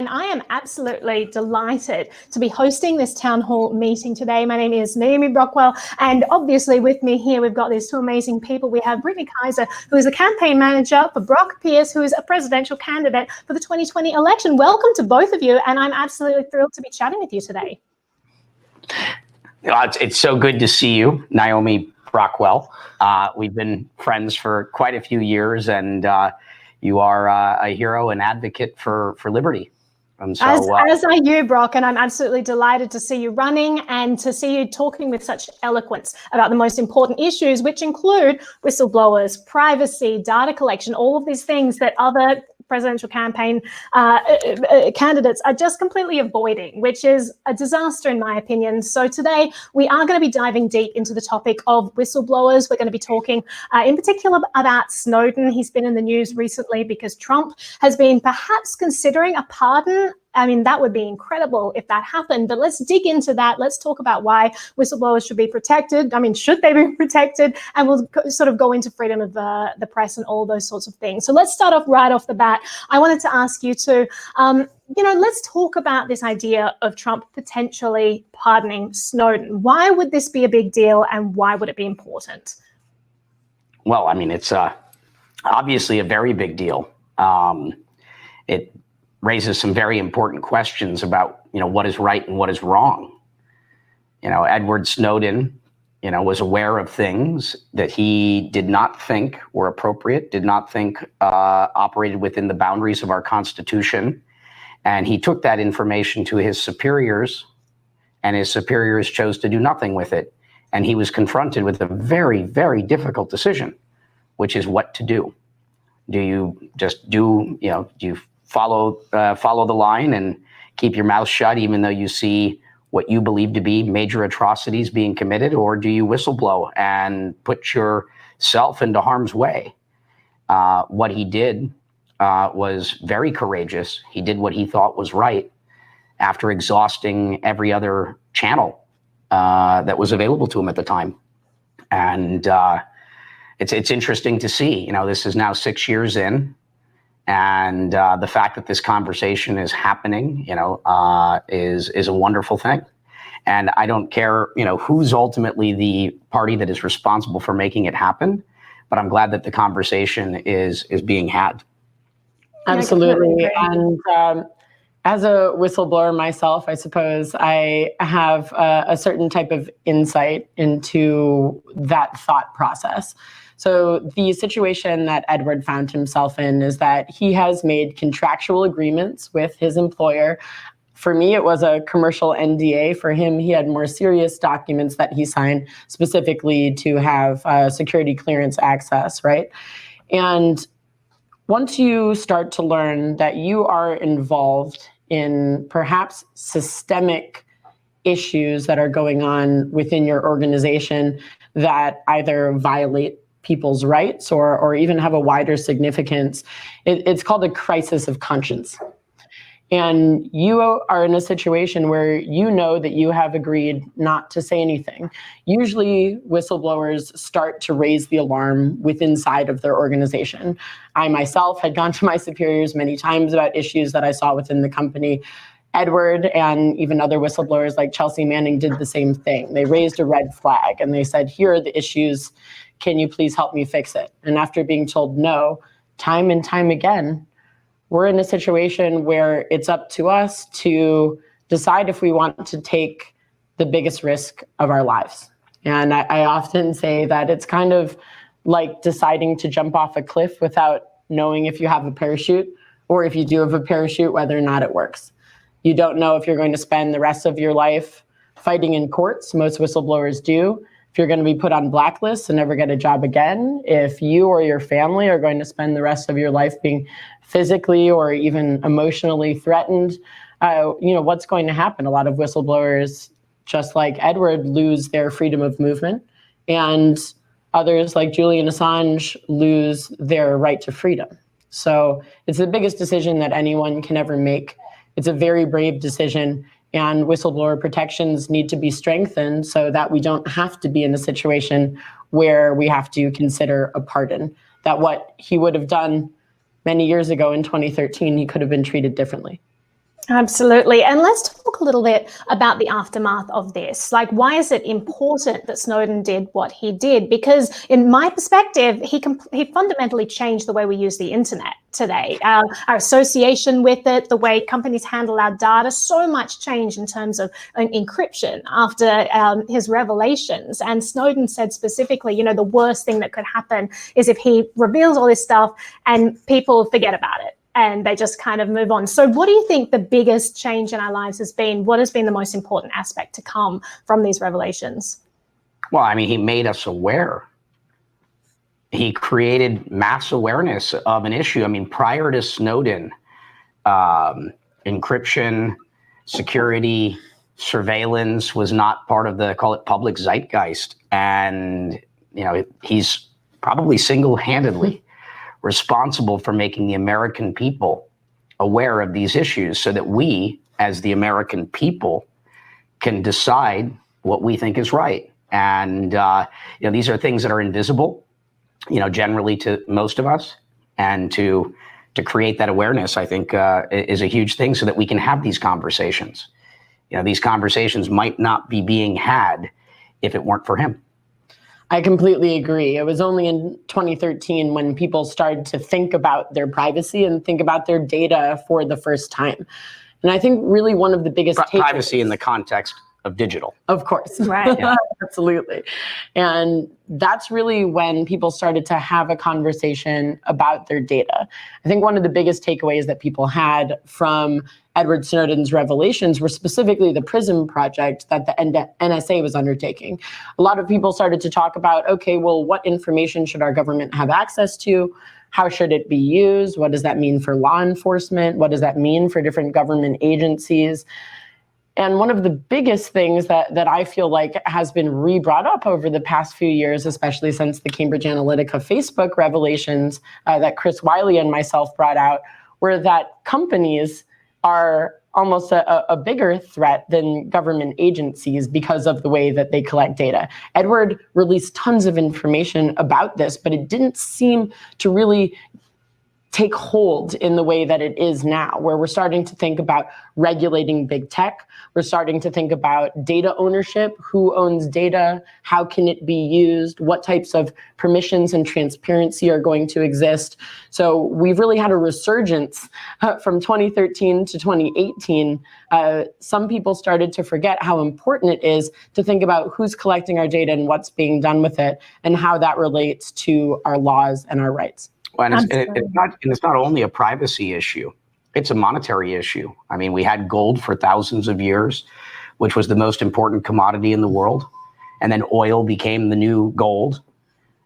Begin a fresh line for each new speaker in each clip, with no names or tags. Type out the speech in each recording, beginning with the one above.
And I am absolutely delighted to be hosting this town hall meeting today. My name is Naomi Brockwell, and obviously with me here, we've got these two amazing people. We have Brittany Kaiser, who is a campaign manager for Brock Pierce, who is a presidential candidate for the 2020 election. Welcome to both of you, and I'm absolutely thrilled to be chatting with you today.
It's so good to see you, Naomi Brockwell. We've been friends for quite a few years, and you are a hero and advocate for liberty.
So, as are you, Brock, and I'm absolutely delighted to see you running and to see you talking with such eloquence about the most important issues, which include whistleblowers, privacy, data collection, all of these things that other presidential campaign candidates are just completely avoiding, which is a disaster in my opinion. So today we are going to be diving deep into the topic of whistleblowers. We're going to be talking in particular about Snowden. He's been in the news recently because Trump has been perhaps considering a pardon. I mean, that would be incredible if that happened, but let's dig into that. Let's talk about why whistleblowers should be protected. I mean, should they be protected? And we'll sort of go into freedom of the press and all those sorts of things. So let's start off right off the bat. I wanted to ask you to, let's talk about this idea of Trump potentially pardoning Snowden. Why would this be a big deal and why would it be important?
Well, I mean, it's obviously a very big deal. It raises some very important questions about, what is right and what is wrong. Edward Snowden, was aware of things that he did not think were appropriate, did not think operated within the boundaries of our Constitution. And he took that information to his superiors, and his superiors chose to do nothing with it. And he was confronted with a very, very difficult decision, which is what to do. Do you just do you follow the line and keep your mouth shut, even though you see what you believe to be major atrocities being committed, or do you whistleblow and put yourself into harm's way? What he did was very courageous. He did what he thought was right after exhausting every other channel that was available to him at the time. And it's interesting to see, this is now 6 years in. And the fact that this conversation is happening, is a wonderful thing. And I don't care, who's ultimately the party that is responsible for making it happen, but I'm glad that the conversation is being had.
Absolutely. And as a whistleblower myself, I suppose I have a certain type of insight into that thought process. So the situation that Edward found himself in is that he has made contractual agreements with his employer. For me, it was a commercial NDA. For him, he had more serious documents that he signed specifically to have security clearance access, right? And once you start to learn that you are involved in perhaps systemic issues that are going on within your organization that either violate people's rights or even have a wider significance, it's called a crisis of conscience. And you are in a situation where you know that you have agreed not to say anything. Usually whistleblowers start to raise the alarm within inside of their organization. I myself had gone to my superiors many times about issues that I saw within the company. Edward and even other whistleblowers like Chelsea Manning did the same thing. They raised a red flag and they said, here are the issues. Can you please help me fix it? And after being told no, time and time again, we're in a situation where it's up to us to decide if we want to take the biggest risk of our lives. And I often say that it's kind of like deciding to jump off a cliff without knowing if you have a parachute, or if you do have a parachute, whether or not it works. You don't know if you're going to spend the rest of your life fighting in courts. Most whistleblowers do. If you're going to be put on blacklists and never get a job again, if you or your family are going to spend the rest of your life being physically or even emotionally threatened, what's going to happen? A lot of whistleblowers, just like Edward, lose their freedom of movement, and others like Julian Assange lose their right to freedom. So it's the biggest decision that anyone can ever make. It's a very brave decision. And whistleblower protections need to be strengthened so that we don't have to be in a situation where we have to consider a pardon. That what he would have done many years ago in 2013, he could have been treated differently.
Absolutely. And let's talk a little bit about the aftermath of this. Like, why is it important that Snowden did what he did? Because in my perspective, he fundamentally changed the way we use the internet today. Our association with it, the way companies handle our data, so much change in terms of encryption after his revelations. And Snowden said specifically, you know, the worst thing that could happen is if he reveals all this stuff and people forget about it and they just kind of move on. So what do you think the biggest change in our lives has been? What has been the most important aspect to come from these revelations? Well,
I mean, he made us aware. He created mass awareness of an issue. I mean, prior to Snowden, encryption, security, surveillance was not part of the, call it, public zeitgeist. And, you know, he's probably single-handedly responsible for making the American people aware of these issues so that we, as the American people, can decide what we think is right. And, you know, these are things that are invisible, you know, generally to most of us. And to create that awareness, I think, is a huge thing so that we can have these conversations. You know, these conversations might not be being had if it weren't for him.
I completely agree. It was only in 2013 when people started to think about their privacy and think about their data for the first time. And I think really one of the biggest
privacy in the context of digital.
Of course.
Right.
Yeah. Absolutely. And that's really when people started to have a conversation about their data. I think one of the biggest takeaways that people had from Edward Snowden's revelations were specifically the Prism Project that the NSA was undertaking. A lot of people started to talk about, okay, well, what information should our government have access to? How should it be used? What does that mean for law enforcement? What does that mean for different government agencies? And one of the biggest things that I feel like has been re-brought up over the past few years, especially since the Cambridge Analytica Facebook revelations that Chris Wiley and myself brought out, were that companies are almost a bigger threat than government agencies because of the way that they collect data. Edward released tons of information about this, but it didn't seem to really take hold in the way that it is now, where we're starting to think about regulating big tech. We're starting to think about data ownership, who owns data, how can it be used, what types of permissions and transparency are going to exist. So we've really had a resurgence from 2013 to 2018. Some people started to forget how important it is to think about who's collecting our data and what's being done with it, and how that relates to our laws and our rights.
Well, and it's not only a privacy issue, it's a monetary issue. I mean, we had gold for thousands of years, which was the most important commodity in the world. And then oil became the new gold,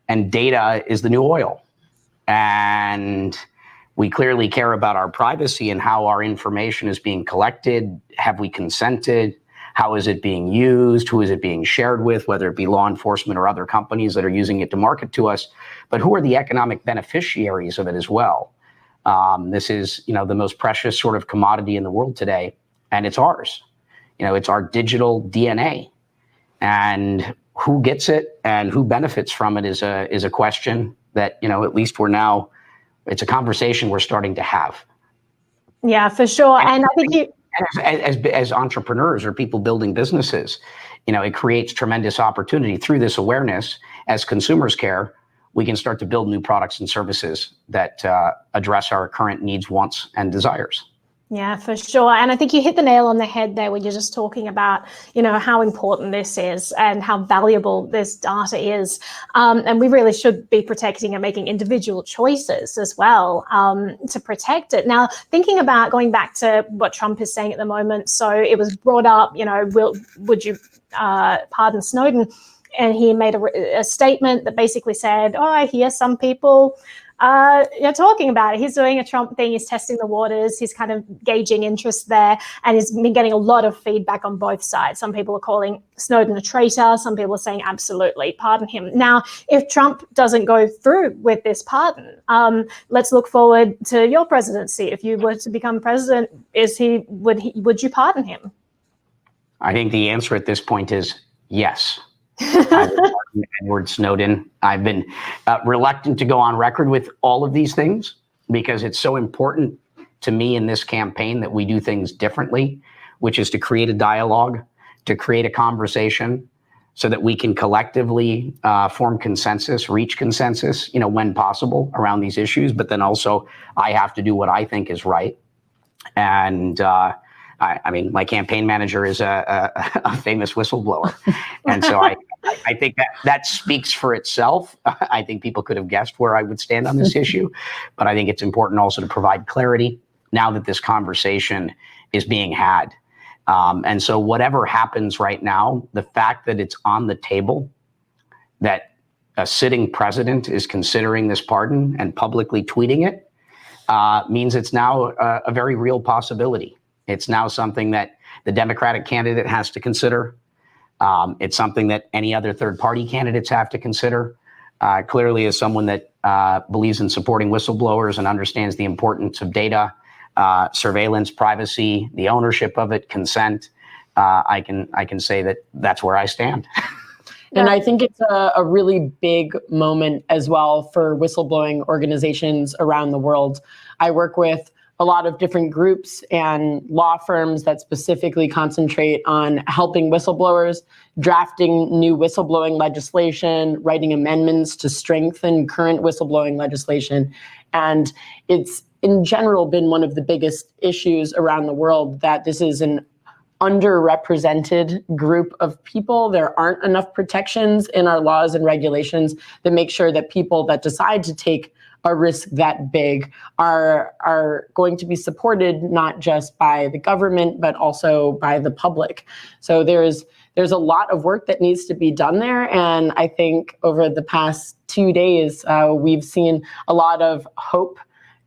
and data is the new oil. And we clearly care about our privacy and how our information is being collected. Have we consented? How is it being used? Who is it being shared with, whether it be law enforcement or other companies that are using it to market to us? But who are the economic beneficiaries of it as well? This is, you know, the most precious sort of commodity in the world today, and it's ours. You know, it's our digital DNA, and who gets it and who benefits from it is a question that, you know, at least it's a conversation we're starting to have.
Yeah, for sure. And I think
as entrepreneurs or people building businesses, you know, it creates tremendous opportunity through this awareness. As consumers care, we can start to build new products and services that address our current needs, wants, and desires.
Yeah, for sure. And I think you hit the nail on the head there when you're just talking about, you know, how important this is and how valuable this data is. And we really should be protecting and making individual choices as well to protect it. Now, thinking about going back to what Trump is saying at the moment. So it was brought up, you know, would you pardon Snowden? And he made a statement that basically said, oh, I hear some people you're talking about it. He's doing a Trump thing. He's testing the waters. He's kind of gauging interest there. And he's been getting a lot of feedback on both sides. Some people are calling Snowden a traitor. Some people are saying, absolutely, pardon him. Now, if Trump doesn't go through with this pardon, let's look forward to your presidency. If you were to become president, would you pardon him?
I think the answer at this point is yes. Edward Snowden. I've been reluctant to go on record with all of these things because it's so important to me in this campaign that we do things differently, which is to create a dialogue, to create a conversation so that we can collectively form consensus, reach consensus, when possible around these issues. But then also I have to do what I think is right. And I mean, my campaign manager is a famous whistleblower. And so I think that speaks for itself. I think people could have guessed where I would stand on this issue, but I think it's important also to provide clarity now that this conversation is being had. And so whatever happens right now, the fact that it's on the table, that a sitting president is considering this pardon and publicly tweeting it, means it's now a very real possibility. It's now something that the Democratic candidate has to consider. It's something that any other third-party candidates have to consider. Clearly, as someone that believes in supporting whistleblowers and understands the importance of data, surveillance, privacy, the ownership of it, consent, I can say that that's where I stand.
And I think it's a really big moment as well for whistleblowing organizations around the world. I work with a lot of different groups and law firms that specifically concentrate on helping whistleblowers, drafting new whistleblowing legislation, writing amendments to strengthen current whistleblowing legislation. And it's in general been one of the biggest issues around the world that this is an underrepresented group of people. There aren't enough protections in our laws and regulations that make sure that people that decide to take a risk that big are going to be supported not just by the government, but also by the public. So there's a lot of work that needs to be done there. And I think over the past 2 days, we've seen a lot of hope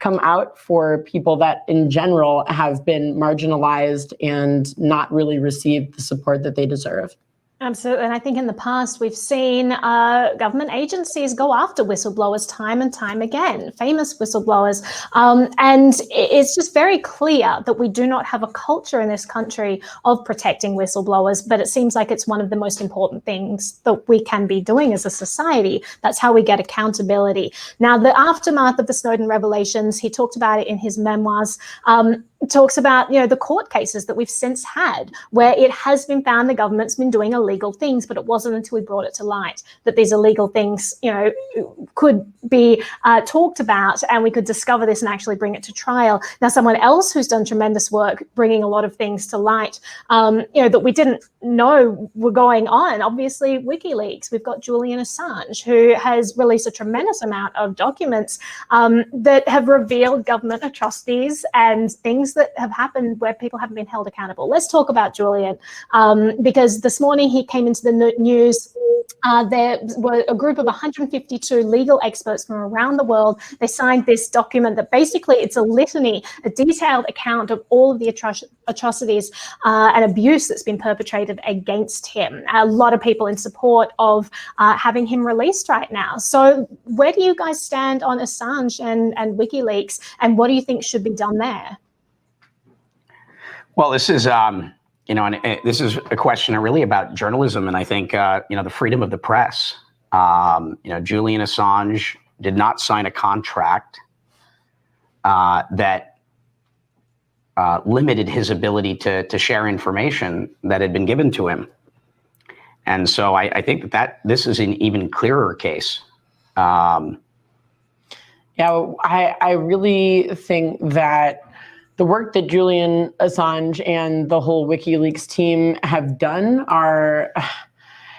come out for people that in general have been marginalized and not really received the support that they deserve.
Absolutely. And I think in the past, we've seen government agencies go after whistleblowers time and time again, famous whistleblowers. And it's just very clear that we do not have a culture in this country of protecting whistleblowers, but it seems like it's one of the most important things that we can be doing as a society. That's how we get accountability. Now, the aftermath of the Snowden revelations, he talked about it in his memoirs, talks about, the court cases that we've since had where it has been found the government's been doing illegal things, but it wasn't until we brought it to light that these illegal things, could be talked about and we could discover this and actually bring it to trial. Now, someone else who's done tremendous work bringing a lot of things to light, that we didn't know were going on. Obviously, WikiLeaks. We've got Julian Assange, who has released a tremendous amount of documents that have revealed government atrocities and things that have happened where people haven't been held accountable. Let's talk about Julian, because this morning he came into the news. There were a group of 152 legal experts from around the world. They signed this document that basically it's a litany, a detailed account of all of the atrocities and abuse that's been perpetrated against him. A lot of people in support of having him released right now. So where do you guys stand on Assange and WikiLeaks, and what do you think should be done there?
Well, this is, and this is a question really about journalism, and I think, the freedom of the press. Julian Assange did not sign a contract that limited his ability to share information that had been given to him. And so I think that this is an even clearer case.
I really think that the work that Julian Assange and the whole WikiLeaks team have done are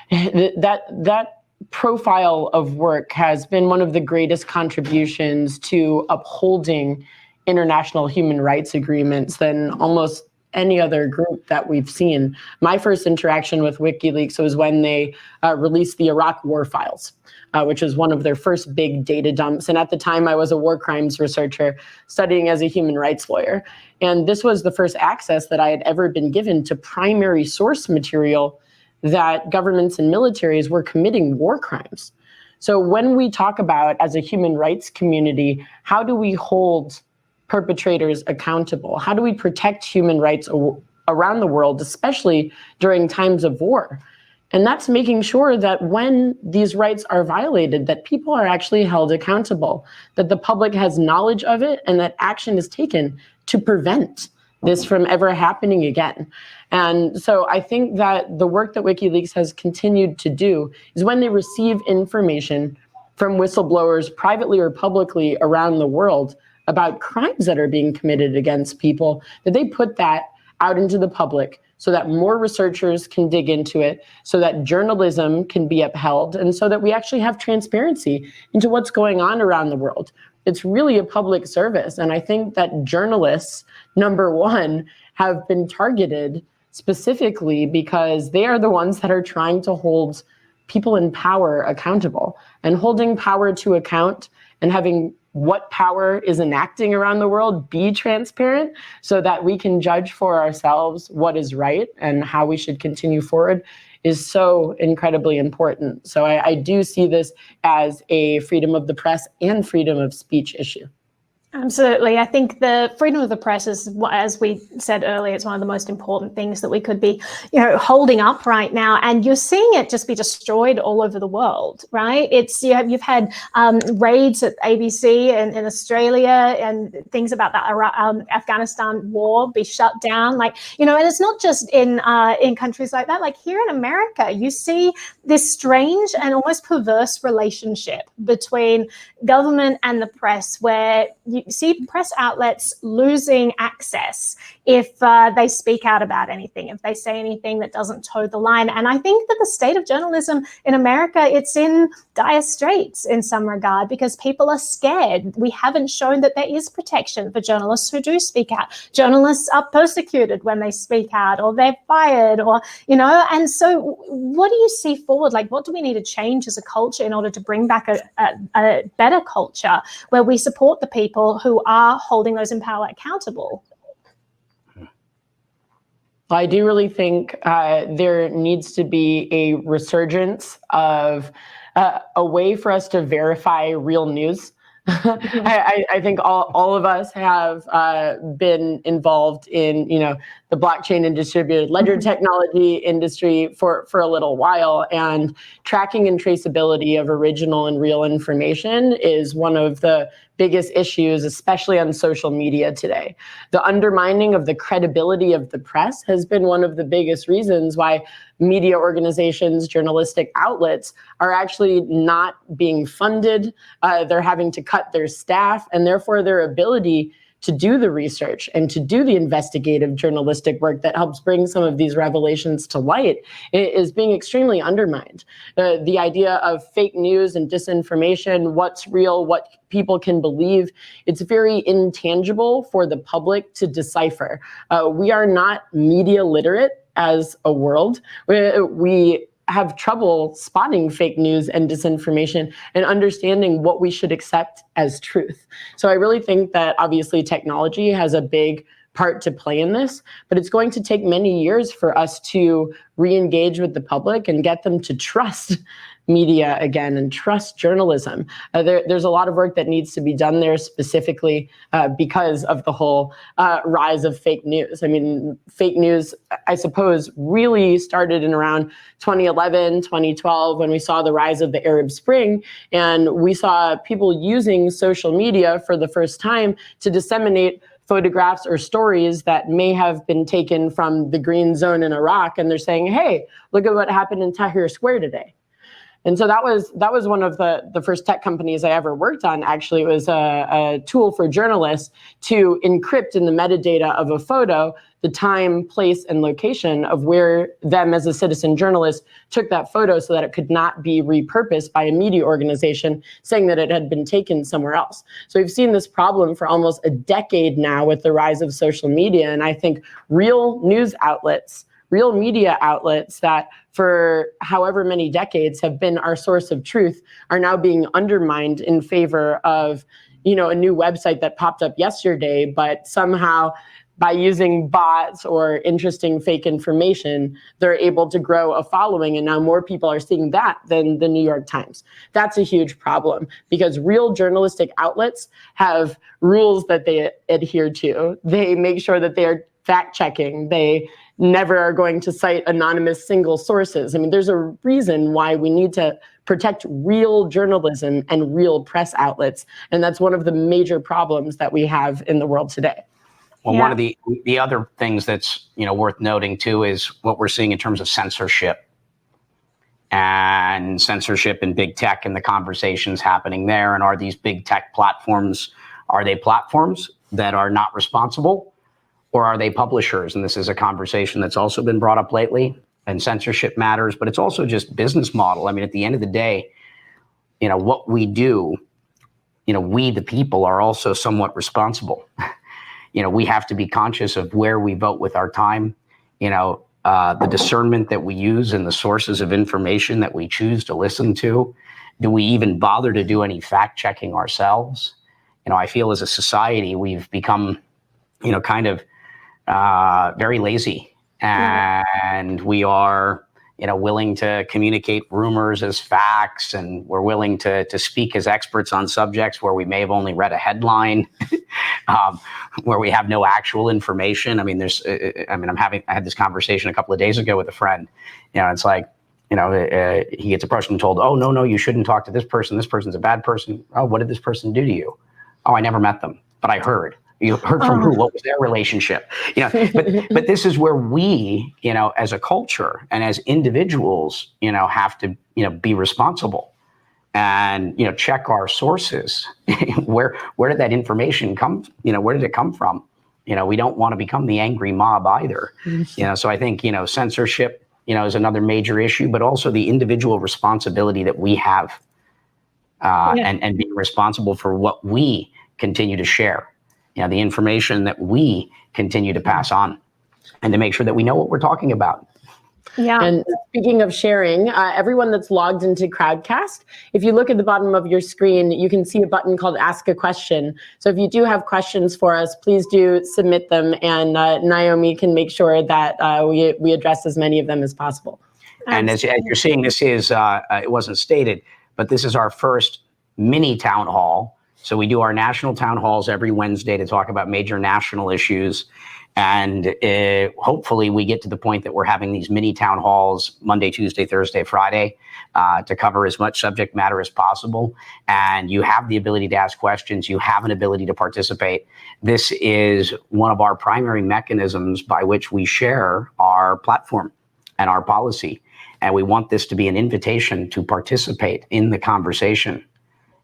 that profile of work has been one of the greatest contributions to upholding international human rights agreements than almost any other group that we've seen. My first interaction with WikiLeaks was when they released the Iraq war files, which was one of their first big data dumps. And at the time, I was a war crimes researcher studying as a human rights lawyer. And this was the first access that I had ever been given to primary source material that governments and militaries were committing war crimes. So when we talk about, as a human rights community, how do we hold perpetrators accountable? How do we protect human rights around the world, especially during times of war? And that's making sure that when these rights are violated, that people are actually held accountable, that the public has knowledge of it, and that action is taken to prevent this from ever happening again. And so I think that the work that WikiLeaks has continued to do is when they receive information from whistleblowers privately or publicly around the world about crimes that are being committed against people, that they put that out into the public so that more researchers can dig into it, so that journalism can be upheld, and so that we actually have transparency into what's going on around the world. It's really a public service. And I think that journalists, number one, have been targeted specifically because they are the ones that are trying to hold people in power accountable. And holding power to account and having what power is enacting around the world be transparent so that we can judge for ourselves what is right and how we should continue forward is so incredibly important. So I do see this as a freedom of the press and freedom of speech issue.
Absolutely. I think the freedom of the press is, as we said earlier, it's one of the most important things that we could be, holding up right now. And you're seeing it just be destroyed all over the world, right? It's you've had raids at ABC in Australia and things about the Afghanistan war be shut down. And it's not just in countries like that. Like here in America, you see this strange and almost perverse relationship between government and the press, where you see press outlets losing access if they speak out about anything, if they say anything that doesn't toe the line. And I think that the state of journalism in America, it's in dire straits in some regard because people are scared. We haven't shown that there is protection for journalists who do speak out. Journalists are persecuted when they speak out, or they're fired, or, and so what do you see forward? Like, what do we need to change as a culture in order to bring back a better culture where we support the people who are holding those in power accountable?
I do really think there needs to be a resurgence of a way for us to verify real news. I think all of us have been involved in, the blockchain and distributed ledger technology industry for a little while, and tracking and traceability of original and real information is one of the biggest issues, especially on social media today. The undermining of the credibility of the press has been one of the biggest reasons why media organizations, journalistic outlets are actually not being funded. They're having to cut their staff, and therefore their ability to do the research and to do the investigative journalistic work that helps bring some of these revelations to light is being extremely undermined. The idea of fake news and disinformation, what's real, what people can believe, it's very intangible for the public to decipher. We are not media literate as a world. We have trouble spotting fake news and disinformation and understanding what we should accept as truth. So I really think that obviously technology has a big part to play in this, but it's going to take many years for us to re-engage with the public and get them to trust media again and trust journalism. There's a lot of work that needs to be done there specifically because of the whole rise of fake news. I mean, fake news, I suppose, really started in around 2011, 2012, when we saw the rise of the Arab Spring, and we saw people using social media for the first time to disseminate photographs or stories that may have been taken from the green zone in Iraq, and they're saying, hey, look at what happened in Tahrir Square today. And so that was one of the first tech companies I ever worked on. Actually, it was a tool for journalists to encrypt in the metadata of a photo the time, place, and location of where them as a citizen journalist took that photo so that it could not be repurposed by a media organization saying that it had been taken somewhere else. So we've seen this problem for almost a decade now with the rise of social media. And I think real news outlets, real media outlets that for however many decades have been our source of truth are now being undermined in favor of, a new website that popped up yesterday, but somehow by using bots or interesting fake information, they're able to grow a following. And now more people are seeing that than the New York Times. That's a huge problem because real journalistic outlets have rules that they adhere to. They make sure that they are fact checking. They never are going to cite anonymous single sources. I mean, there's a reason why we need to protect real journalism and real press outlets. And that's one of the major problems that we have in the world today.
Well,
Yeah.
one of the other things that's worth noting too is what we're seeing in terms of censorship and big tech and the conversations happening there. And are these big tech platforms, are they platforms that are not responsible, or are they publishers? And this is a conversation that's also been brought up lately. And censorship matters, but it's also just business model. I mean, at the end of the day, what we do, we the people are also somewhat responsible. We have to be conscious of where we vote with our time, the discernment that we use and the sources of information that we choose to listen to. Do we even bother to do any fact checking ourselves? I feel as a society, we've become, kind of very lazy, and we are, willing to communicate rumors as facts, and we're willing to speak as experts on subjects where we may have only read a headline, where we have no actual information. I mean, I had this conversation a couple of days ago with a friend. It's like, he gets approached and told, oh, no, you shouldn't talk to this person. This person's a bad person. Oh, what did this person do to you? Oh, I never met them, but I heard. You heard from who? What was their relationship? But this is where we, as a culture and as individuals, have to, be responsible and, check our sources. Where did that information come? Where did it come from? We don't want to become the angry mob either. So I think, censorship, is another major issue, but also the individual responsibility that we have, and being responsible for what we continue to share. The information that we continue to pass on, and to make sure that we know what we're talking about.
Yeah. And speaking of sharing, everyone that's logged into Crowdcast, if you look at the bottom of your screen, you can see a button called Ask a Question. So if you do have questions for us, please do submit them, and Naomi can make sure that we address as many of them as possible.
And as you're seeing, this is, it wasn't stated, but this is our first mini town hall. So we do our national town halls every Wednesday to talk about major national issues. And hopefully we get to the point that we're having these mini town halls Monday, Tuesday, Thursday, Friday, to cover as much subject matter as possible. And you have the ability to ask questions. You have an ability to participate. This is one of our primary mechanisms by which we share our platform and our policy. And we want this to be an invitation to participate in the conversation.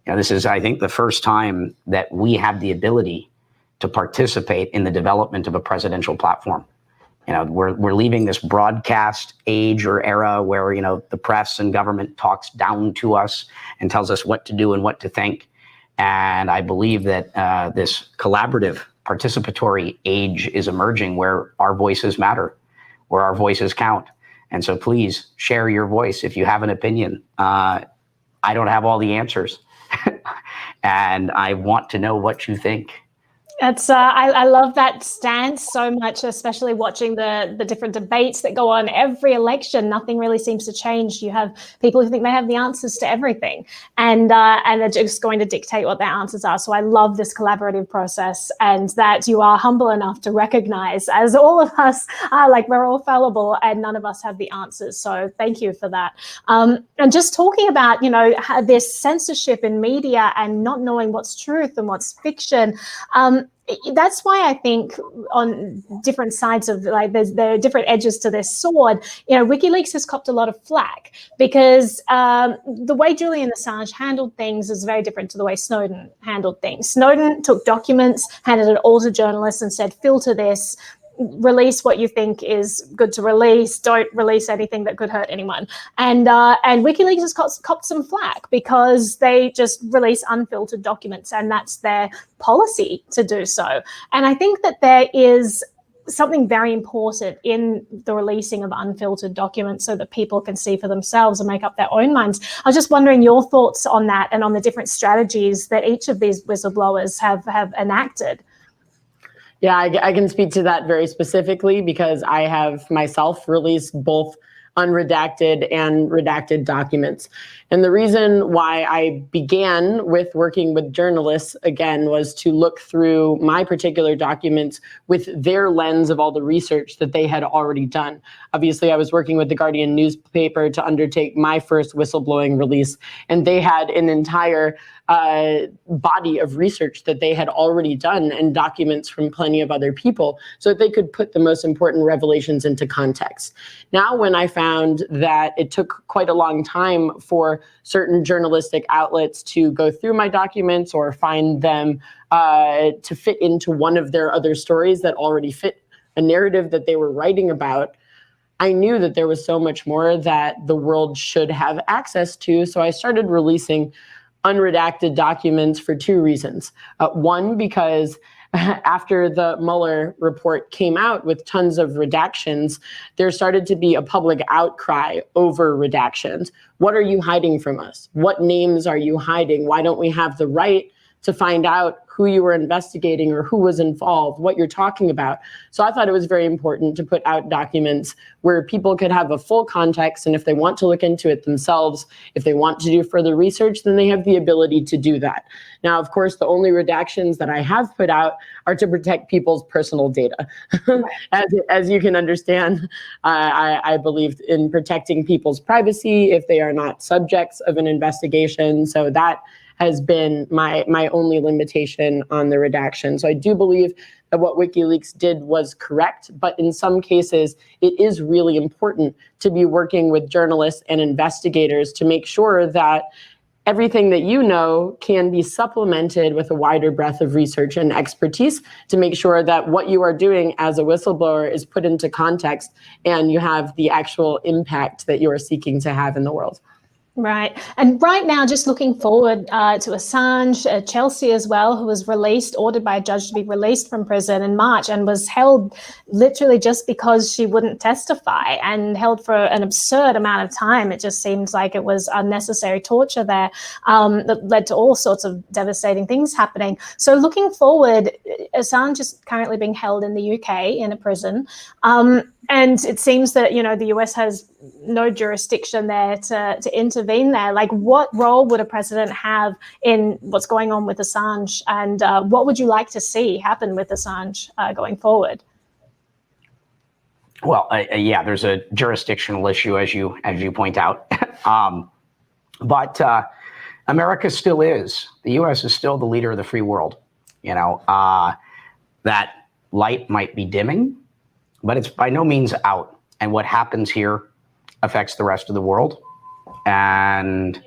This is, I think, the first time that we have the ability to participate in the development of a presidential platform. We're leaving this broadcast age or era where, the press and government talks down to us and tells us what to do and what to think. And I believe that this collaborative, participatory age is emerging where our voices matter, where our voices count. And so please share your voice if you have an opinion. I don't have all the answers. And I want to know what you think.
It's I love that stance so much, especially watching the different debates that go on every election. Nothing really seems to change. You have people who think they have the answers to everything, and they're just going to dictate what their answers are. So I love this collaborative process, and that you are humble enough to recognize, as all of us are, like, we're all fallible and none of us have the answers. So thank you for that. And just talking about, this censorship in media and not knowing what's truth and what's fiction. That's why I think on different sides of, like, there are different edges to this sword. WikiLeaks has copped a lot of flack because the way Julian Assange handled things is very different to the way Snowden handled things. Snowden took documents, handed it all to journalists and said, filter this, release what you think is good to release, don't release anything that could hurt anyone. And WikiLeaks has copped some flack because they just release unfiltered documents, and that's their policy to do so. And I think that there is something very important in the releasing of unfiltered documents so that people can see for themselves and make up their own minds. I was just wondering your thoughts on that and on the different strategies that each of these whistleblowers have enacted.
Yeah, I can speak to that very specifically because I have myself released both unredacted and redacted documents. And the reason why I began with working with journalists, again, was to look through my particular documents with their lens of all the research that they had already done. Obviously, I was working with the Guardian newspaper to undertake my first whistleblowing release, and they had an entire body of research that they had already done and documents from plenty of other people so that they could put the most important revelations into context. Now, when I found that it took quite a long time for certain journalistic outlets to go through my documents or find them to fit into one of their other stories that already fit a narrative that they were writing about, I knew that there was so much more that the world should have access to. So I started releasing unredacted documents for two reasons. One, because after the Mueller report came out with tons of redactions, there started to be a public outcry over redactions. What are you hiding from us? What names are you hiding? Why don't we have the right to find out who you were investigating or who was involved, what you're talking about? So I thought it was very important to put out documents where people could have a full context, and if they want to look into it themselves, if they want to do further research, then they have the ability to do that. Now, of course, the only redactions that I have put out are to protect people's personal data. As you can understand, I believe in protecting people's privacy if they are not subjects of an investigation. So that has been my only limitation on the redaction. So I do believe that what WikiLeaks did was correct, but in some cases, it is really important to be working with journalists and investigators to make sure that everything that you know can be supplemented with a wider breadth of research and expertise to make sure that what you are doing as a whistleblower is put into context and you have the actual impact that you are seeking to have in the world.
Right. And right now, just looking forward to Assange, Chelsea as well, who was ordered by a judge to be released from prison in March and was held literally just because she wouldn't testify and held for an absurd amount of time. It just seems like it was unnecessary torture there that led to all sorts of devastating things happening. So looking forward, Assange is currently being held in the UK in a prison. And it seems that, the US has no jurisdiction there to intervene there. Like, what role would a president have in what's going on with Assange? And what would you like to see happen with Assange going forward?
Well, yeah, there's a jurisdictional issue, as you point out. But America still is. The US is still the leader of the free world. That light might be dimming, but it's by no means out. And what happens here affects the rest of the world. And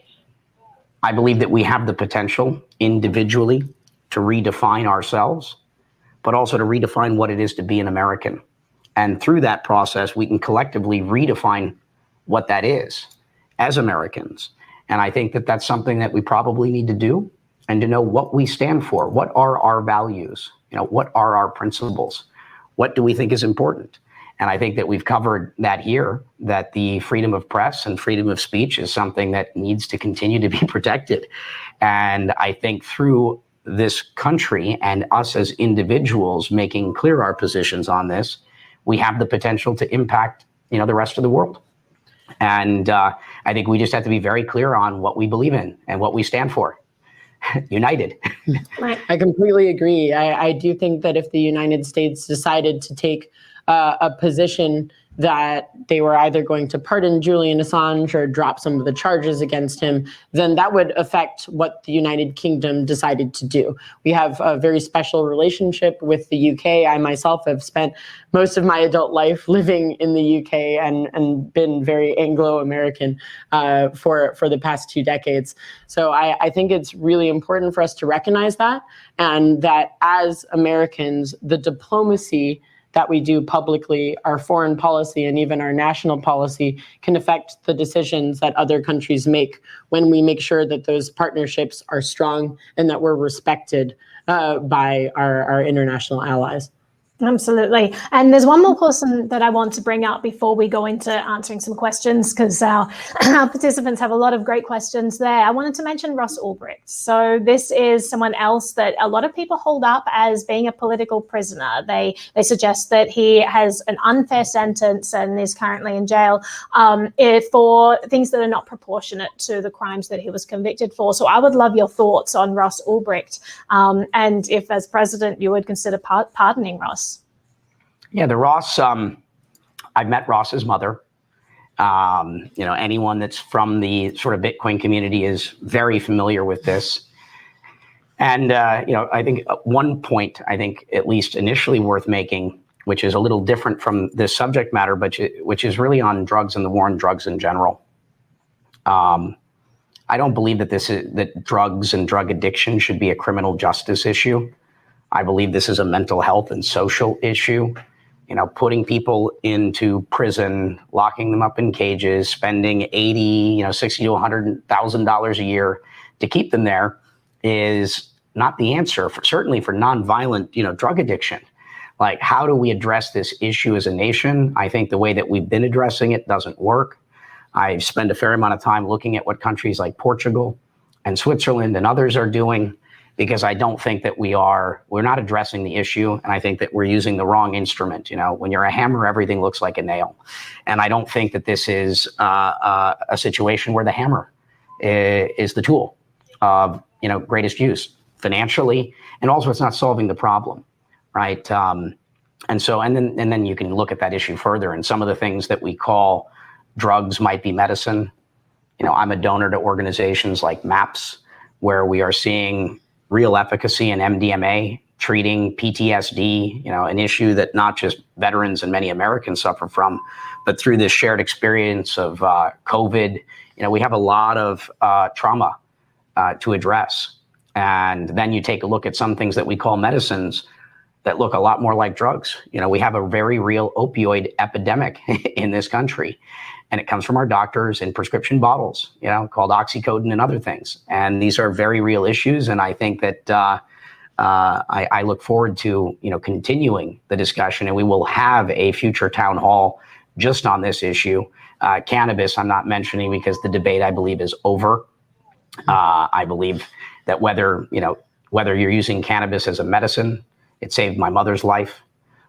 I believe that we have the potential individually to redefine ourselves, but also to redefine what it is to be an American. And through that process, we can collectively redefine what that is as Americans. And I think that that's something that we probably need to do, and to know what we stand for. What are our values? What are our principles? What do we think is important? And I think that we've covered that here, that the freedom of press and freedom of speech is something that needs to continue to be protected. And I think through this country and us as individuals making clear our positions on this, we have the potential to impact, the rest of the world. And I think we just have to be very clear on what we believe in and what we stand for. United.
I completely agree. I do think that if the United States decided to take a position that they were either going to pardon Julian Assange or drop some of the charges against him, then that would affect what the United Kingdom decided to do. We have a very special relationship with the UK. I myself have spent most of my adult life living in the UK and been very Anglo-American for the past 2 decades. So I think it's really important for us to recognize that, and that as Americans, the diplomacy that we do publicly, our foreign policy and even our national policy can affect the decisions that other countries make when we make sure that those partnerships are strong and that we're respected by our international allies.
Absolutely. And there's one more person that I want to bring up before we go into answering some questions, because our participants have a lot of great questions there. I wanted to mention Ross Albrecht. So this is someone else that a lot of people hold up as being a political prisoner. They suggest that he has an unfair sentence and is currently in jail for things that are not proportionate to the crimes that he was convicted for. So I would love your thoughts on Ross Albrecht, and if as president you would consider pardoning Ross.
Yeah, the Ross, I've met Ross's mother. Anyone that's from the sort of Bitcoin community is very familiar with this. And, I think one point, at least initially worth making, which is a little different from this subject matter, but which is really on drugs and the war on drugs in general. I don't believe that drugs and drug addiction should be a criminal justice issue. I believe this is a mental health and social issue. Putting people into prison, locking them up in cages, spending $80, $60 to $100,000 a year to keep them there is not the answer, certainly for nonviolent, drug addiction. Like, how do we address this issue as a nation? I think the way that we've been addressing it doesn't work. I've spent a fair amount of time looking at what countries like Portugal and Switzerland and others are doing, because I don't think that we're not addressing the issue. And I think that we're using the wrong instrument. When you're a hammer, everything looks like a nail. And I don't think that this is a situation where the hammer is the tool of, greatest use financially. And also it's not solving the problem, right? And then you can look at that issue further. And some of the things that we call drugs might be medicine. I'm a donor to organizations like MAPS, where we are seeing real efficacy in MDMA, treating PTSD, an issue that not just veterans and many Americans suffer from, but through this shared experience of COVID, we have a lot of trauma to address. And then you take a look at some things that we call medicines that look a lot more like drugs. We have a very real opioid epidemic in this country. And it comes from our doctors in prescription bottles, called oxycodone and other things. And these are very real issues. And I think that I look forward to, continuing the discussion. And we will have a future town hall just on this issue. Cannabis, I'm not mentioning because the debate, I believe, is over. I believe that whether you're using cannabis as a medicine, it saved my mother's life.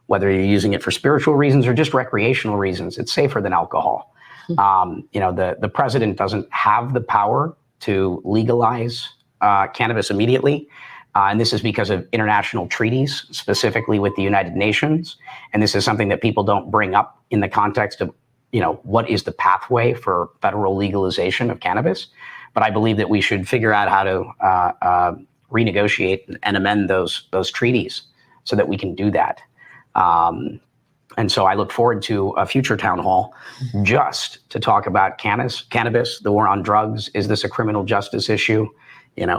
Whether you're using it for spiritual reasons or just recreational reasons, it's safer than alcohol. The president doesn't have the power to legalize cannabis immediately. And this is because of international treaties, specifically with the United Nations. And this is something that people don't bring up in the context of, what is the pathway for federal legalization of cannabis. But I believe that we should figure out how to renegotiate and amend those treaties so that we can do that. And so I look forward to a future town hall just to talk about cannabis, the war on drugs. Is this a criminal justice issue?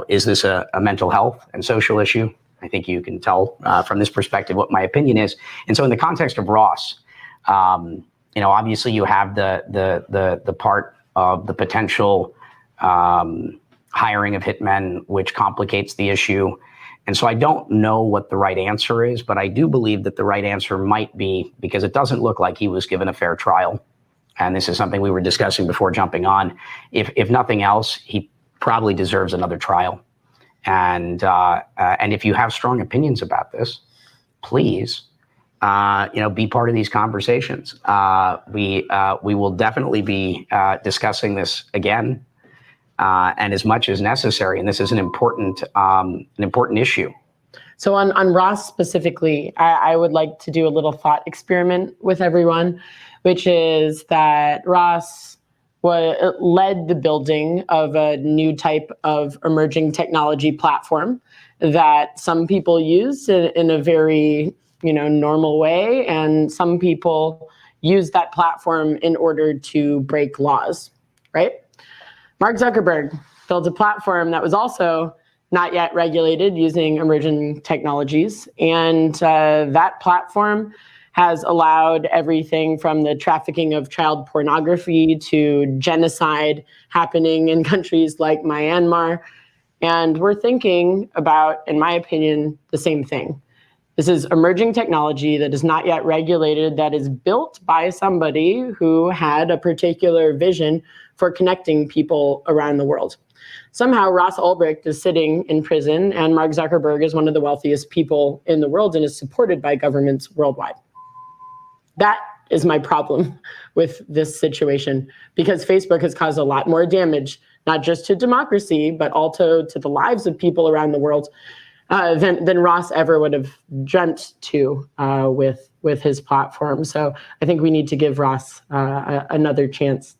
Is this a mental health and social issue? I think you can tell from this perspective what my opinion is. And so in the context of Ross, obviously you have the part of the potential hiring of hitmen, which complicates the issue. And so I don't know what the right answer is, but I do believe that the right answer might be, because it doesn't look like he was given a fair trial. And this is something we were discussing before jumping on. If nothing else, he probably deserves another trial. And if you have strong opinions about this, please, be part of these conversations. We will definitely be discussing this again. And as much as necessary. And this is an important issue.
So on Ross specifically, I would like to do a little thought experiment with everyone, which is that Ross led the building of a new type of emerging technology platform that some people use in a very normal way, and some people use that platform in order to break laws, right? Mark Zuckerberg built a platform that was also not yet regulated using emerging technologies. And that platform has allowed everything from the trafficking of child pornography to genocide happening in countries like Myanmar. And we're thinking about, in my opinion, the same thing. This is emerging technology that is not yet regulated, that is built by somebody who had a particular vision for connecting people around the world. Somehow Ross Albrecht is sitting in prison and Mark Zuckerberg is one of the wealthiest people in the world and is supported by governments worldwide. That is my problem with this situation, because Facebook has caused a lot more damage, not just to democracy, but also to the lives of people around the world than Ross ever would have dreamt to with his platform. So I think we need to give Ross another chance.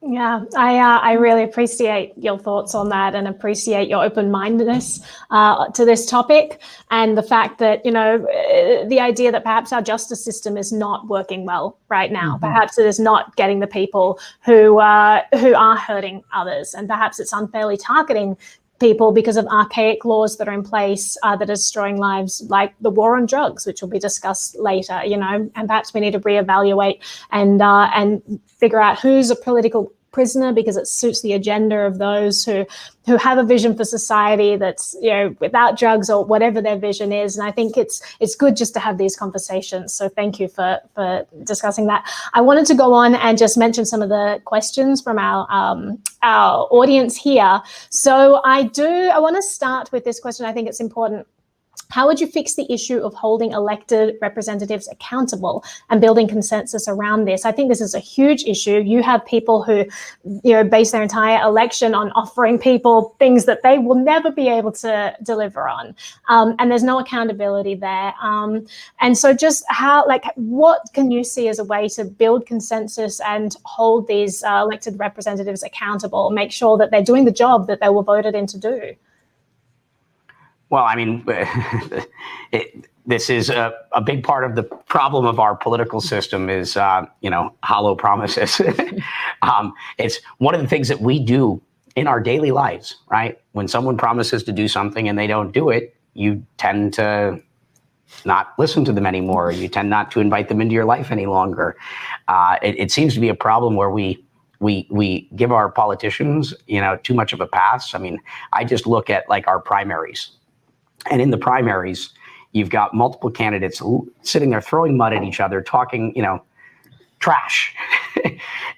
Yeah, I really appreciate your thoughts on that and appreciate your open-mindedness to this topic, and the fact that, the idea that perhaps our justice system is not working well right now. Mm-hmm. Perhaps it is not getting the people who are hurting others, and perhaps it's unfairly targeting people because of archaic laws that are in place that are destroying lives, like the war on drugs, which will be discussed later, and perhaps we need to reevaluate and figure out who's a political prisoner because it suits the agenda of those who have a vision for society that's, without drugs or whatever their vision is. And I think it's good just to have these conversations. So thank you for discussing that. I wanted to go on and just mention some of the questions from our audience here. So I want to start with this question. I think it's important. How would you fix the issue of holding elected representatives accountable and building consensus around this? I think this is a huge issue. You have people who, base their entire election on offering people things that they will never be able to deliver on. And there's no accountability there. And so just what can you see as a way to build consensus and hold these elected representatives accountable, make sure that they're doing the job that they were voted in to do?
Well, I mean, this is a big part of the problem of our political system is, hollow promises. It's one of the things that we do in our daily lives, right? When someone promises to do something and they don't do it, you tend to not listen to them anymore. You tend not to invite them into your life any longer. It seems to be a problem where we give our politicians, too much of a pass. I mean, I just look at our primaries. And in the primaries, you've got multiple candidates sitting there throwing mud at each other, talking, trash.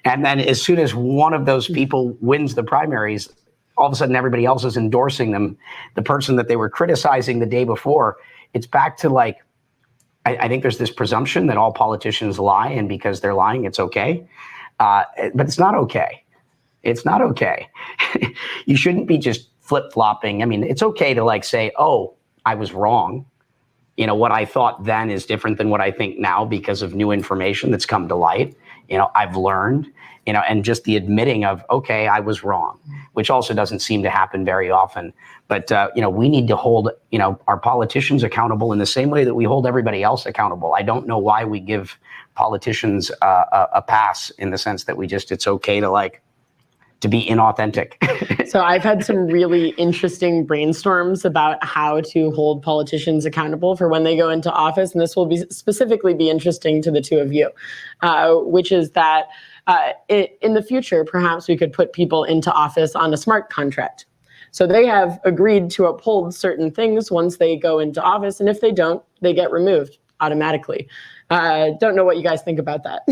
And then as soon as one of those people wins the primaries, all of a sudden everybody else is endorsing them. The person that they were criticizing the day before, it's back to I think there's this presumption that all politicians lie, and because they're lying, it's okay. But it's not okay. It's not okay. You shouldn't be just flip-flopping. I mean, it's okay to say, oh, I was wrong. What I thought then is different than what I think now because of new information that's come to light. I've learned, and just the admitting of, okay, I was wrong, which also doesn't seem to happen very often. But, we need to hold, our politicians accountable in the same way that we hold everybody else accountable. I don't know why we give politicians a pass in the sense that it's okay to be inauthentic.
So I've had some really interesting brainstorms about how to hold politicians accountable for when they go into office. And this will specifically be interesting to the two of you, which is that in the future, perhaps we could put people into office on a smart contract. So they have agreed to uphold certain things once they go into office. And if they don't, they get removed automatically. Don't know what you guys think about that.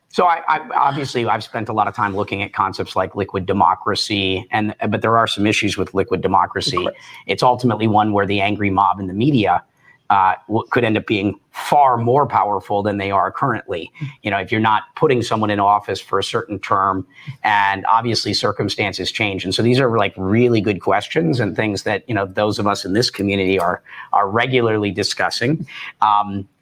So I've spent a lot of time looking at concepts like liquid democracy, but there are some issues with liquid democracy. It's ultimately one where the angry mob in the media could end up being far more powerful than they are currently. If you're not putting someone in office for a certain term, and obviously circumstances change. And so these are really good questions and things that, those of us in this community are regularly discussing.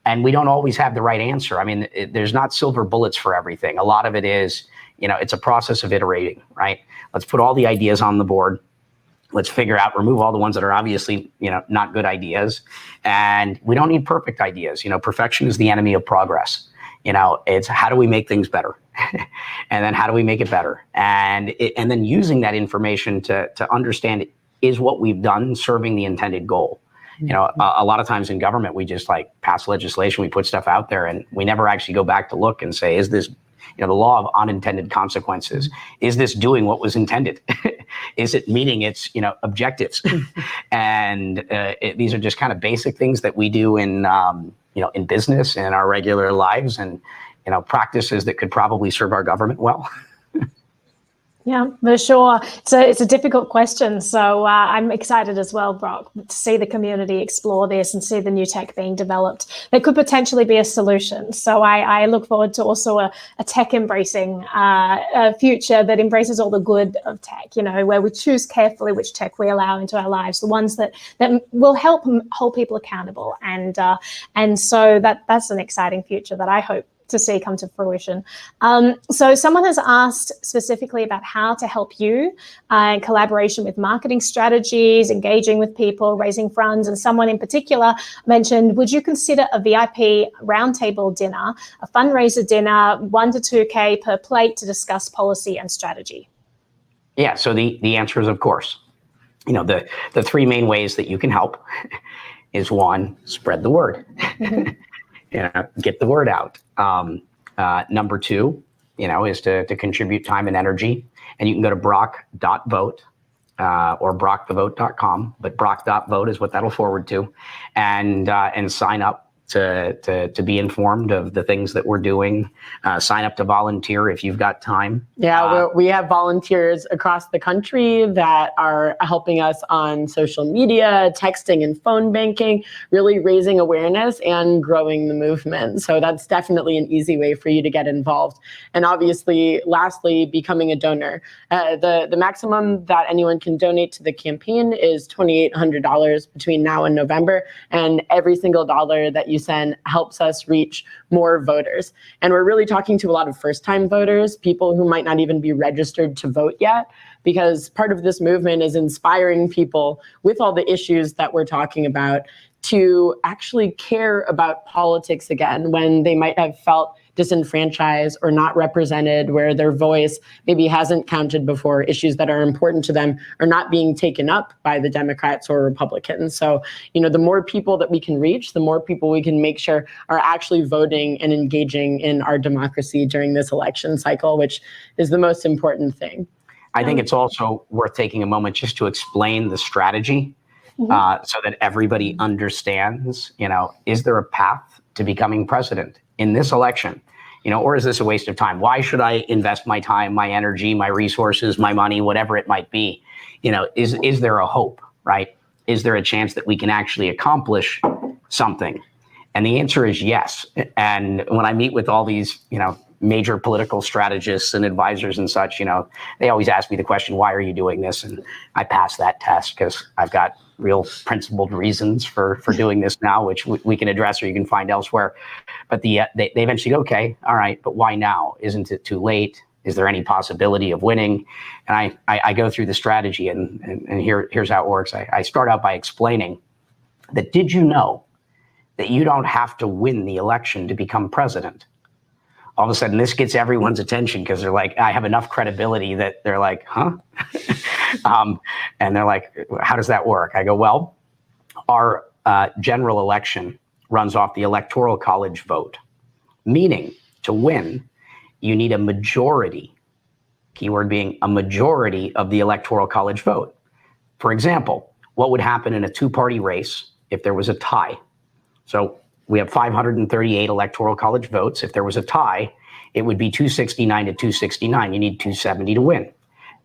And we don't always have the right answer. I mean, there's not silver bullets for everything. A lot of it is, it's a process of iterating, right? Let's put all the ideas on the board. Let's remove all the ones that are obviously, not good ideas. And we don't need perfect ideas. Perfection is the enemy of progress. It's how do we make things better? And then how do we make it better? And then using that information to understand, is what we've done serving the intended goal? A lot of times in government, we just pass legislation, we put stuff out there, and we never actually go back to look and say, is this, the law of unintended consequences, is this doing what was intended? Is it meeting its, objectives? And these are just kind of basic things that we do in business and in our regular lives, and, practices that could probably serve our government well.
Yeah, for sure. So it's a difficult question. So I'm excited as well, Brock, to see the community explore this and see the new tech being developed. There could potentially be a solution. So I look forward to also a tech embracing future that embraces all the good of tech, where we choose carefully which tech we allow into our lives, the ones that will help hold people accountable. And so that's an exciting future that I hope to see come to fruition. So someone has asked specifically about how to help you in collaboration with marketing strategies, engaging with people, raising funds, and someone in particular mentioned, would you consider a VIP roundtable dinner, a fundraiser dinner, 1 to 2K per plate to discuss policy and strategy?
Yeah, so the answer is of course. You know, the three main ways that you can help is one, spread the word. You know, get the word out. Number two, you know, is to contribute time and energy. And you can go to brock.vote or brockthevote.com, but brock.vote is what that'll forward to, and sign up to be informed of the things that we're doing. Sign up to volunteer if you've got time.
Yeah, we have volunteers across the country that are helping us on social media, texting and phone banking, really raising awareness and growing the movement. So that's definitely an easy way for you to get involved. And obviously, lastly, becoming a donor. The maximum that anyone can donate to the campaign is $2,800 between now and November. And every single dollar that you send helps us reach more voters. And we're really talking to a lot of first-time voters, people who might not even be registered to vote yet, because part of this movement is inspiring people with all the issues that we're talking about to actually care about politics again when they might have felt disenfranchised or not represented, where their voice maybe hasn't counted before, issues that are important to them are not being taken up by the Democrats or Republicans. So, you know, the more people that we can reach, the more people we can make sure are actually voting and engaging in our democracy during this election cycle, which is the most important thing.
I think it's also worth taking a moment just to explain the strategy so that everybody understands, you know, is there a path to becoming president in this election? You know, or is this a waste of time? Why should I invest my time, my energy, my resources, my money, whatever it might be? You know, is there a hope, right? Is there a chance that we can actually accomplish something? And the answer is yes. And when I meet with all these, you know, major political strategists and advisors and such, you know, they always ask me the question, why are you doing this? And I pass that test because I've got real principled reasons for doing this now, which we can address or you can find elsewhere. But they eventually go, okay, all right, but why now? Isn't it too late? Is there any possibility of winning? And I go through the strategy and here's how it works. I start out by explaining that, did you know that you don't have to win the election to become president? All of a sudden, this gets everyone's attention because they're like, I have enough credibility that they're like, huh? And they're like, how does that work? I go, well, our general election runs off the Electoral College vote, meaning to win, you need a majority, keyword being a majority of the Electoral College vote. For example, what would happen in a two-party race if there was a tie? So we have 538 Electoral College votes. If there was a tie, it would be 269 to 269. You need 270 to win.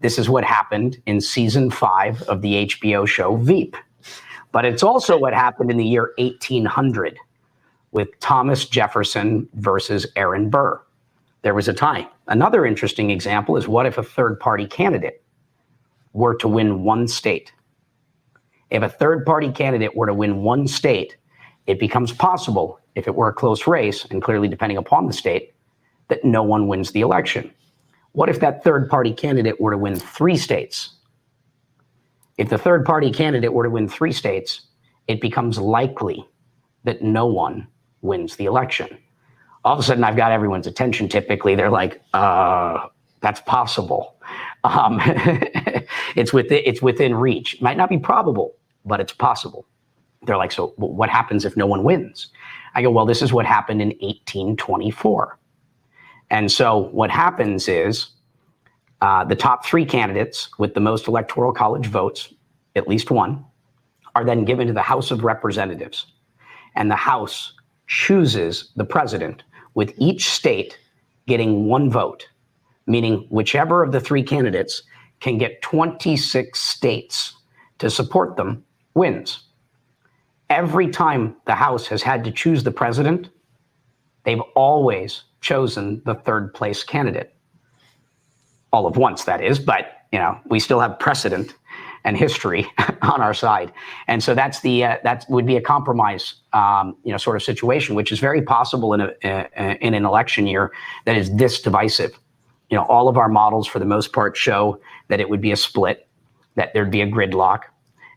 This is what happened in season 5 of the HBO show Veep. But it's also what happened in the year 1800 with Thomas Jefferson versus Aaron Burr. There was a tie. Another interesting example is, what if a third-party candidate were to win one state? If a third-party candidate were to win one state, it becomes possible, if it were a close race, and clearly depending upon the state, that no one wins the election. What if that third-party candidate were to win 3 states? If the third-party candidate were to win 3 states, it becomes likely that no one wins the election. All of a sudden, I've got everyone's attention. Typically, they're like, that's possible. It's within reach. It might not be probable, but it's possible. They're like, so what happens if no one wins? I go, well, this is what happened in 1824. And so what happens is the top 3 candidates with the most Electoral College votes, at least one, are then given to the House of Representatives. And the House chooses the president, with each state getting 1 vote, meaning whichever of the 3 candidates can get 26 states to support them wins. Every time the House has had to choose the president, they've always chosen the third place candidate. All of once, that is, but you know, we still have precedent. and history on our side. And so that would be a compromise, sort of situation, which is very possible in an election year that is this divisive. All of our models for the most part show that it would be a split, that there'd be a gridlock.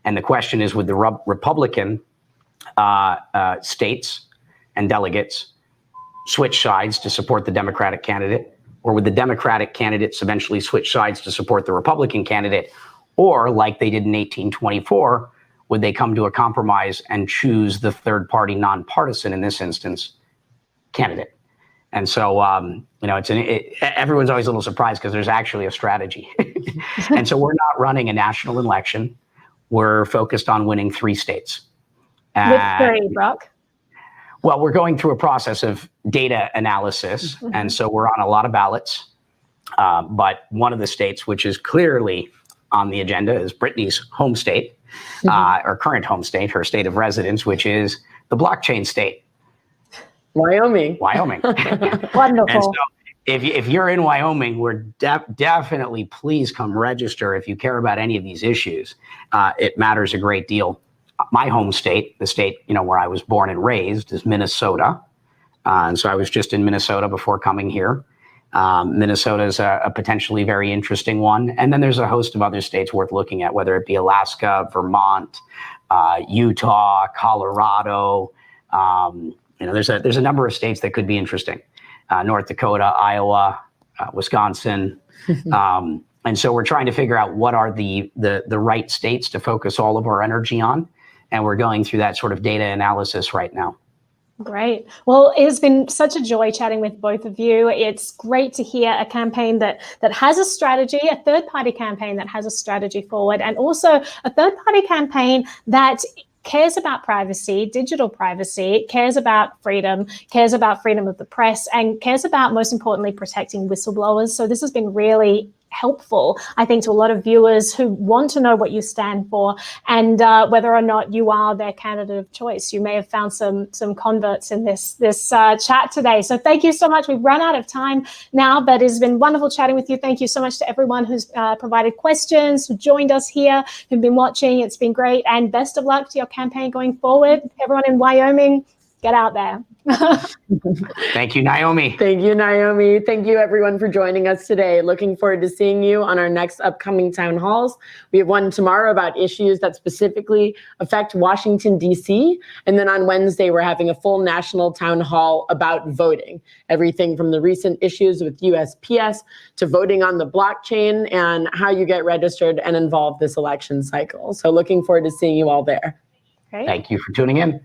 And the question is, would the Republican states and delegates switch sides to support the Democratic candidate, or would the Democratic candidates eventually switch sides to support the Republican candidate? Or, like they did in 1824, would they come to a compromise and choose the third party, nonpartisan, in this instance, candidate? And so, everyone's always a little surprised because there's actually a strategy. And so we're not running a national election. We're focused on winning 3 states.
With 3, Brock?
Well, we're going through a process of data analysis. And so we're on a lot of ballots. But one of the states, which is clearly on the agenda, is Brittany's home state, or current home state, her state of residence, which is the blockchain state.
Wyoming.
Wonderful.
And so if you're in Wyoming, we're definitely, please come register if you care about any of these issues. It matters a great deal. My home state, the state where I was born and raised, is Minnesota. And so I was just in Minnesota before coming here. Minnesota is a potentially very interesting one. And then there's a host of other states worth looking at, whether it be Alaska, Vermont, Utah, Colorado. There's a number of states that could be interesting. North Dakota, Iowa, Wisconsin. And so we're trying to figure out what are the right states to focus all of our energy on. And we're going through that sort of data analysis right now.
Great. Well, it has been such a joy chatting with both of you. It's great to hear a campaign that has a strategy, a third-party campaign that has a strategy forward, and also a third-party campaign that cares about privacy, digital privacy, cares about freedom of the press, and cares about, most importantly, protecting whistleblowers. So this has been really helpful, I think, to a lot of viewers who want to know what you stand for and whether or not you are their candidate of choice. You may have found some converts in this chat today. So thank you so much. We've run out of time now, but it's been wonderful chatting with you. Thank you so much to everyone who's provided questions, who joined us here, who've been watching. It's been great. And best of luck to your campaign going forward. Everyone in Wyoming, get out there.
Thank you, Naomi.
Thank you, Naomi. Thank you, everyone, for joining us today. Looking forward to seeing you on our next upcoming town halls. We have one tomorrow about issues that specifically affect Washington, D.C. And then on Wednesday, we're having a full national town hall about voting. Everything from the recent issues with USPS to voting on the blockchain and how you get registered and involved this election cycle. So looking forward to seeing you all there.
Great.
Thank you for tuning in.